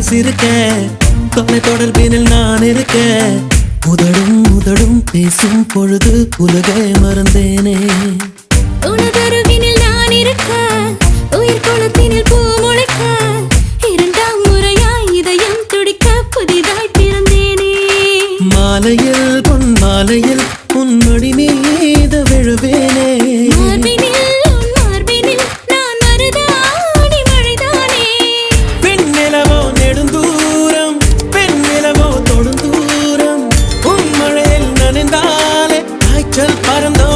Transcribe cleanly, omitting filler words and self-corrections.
சிரிக்க தொலை தொடர்பினில் நான் இருக்க உதடும் உதடும் பேசும் பொழுது உலகை மறந்தேனே உனதருவினில் நான் இருக்க உயிர் குளத்தினில் பூ முளைக்க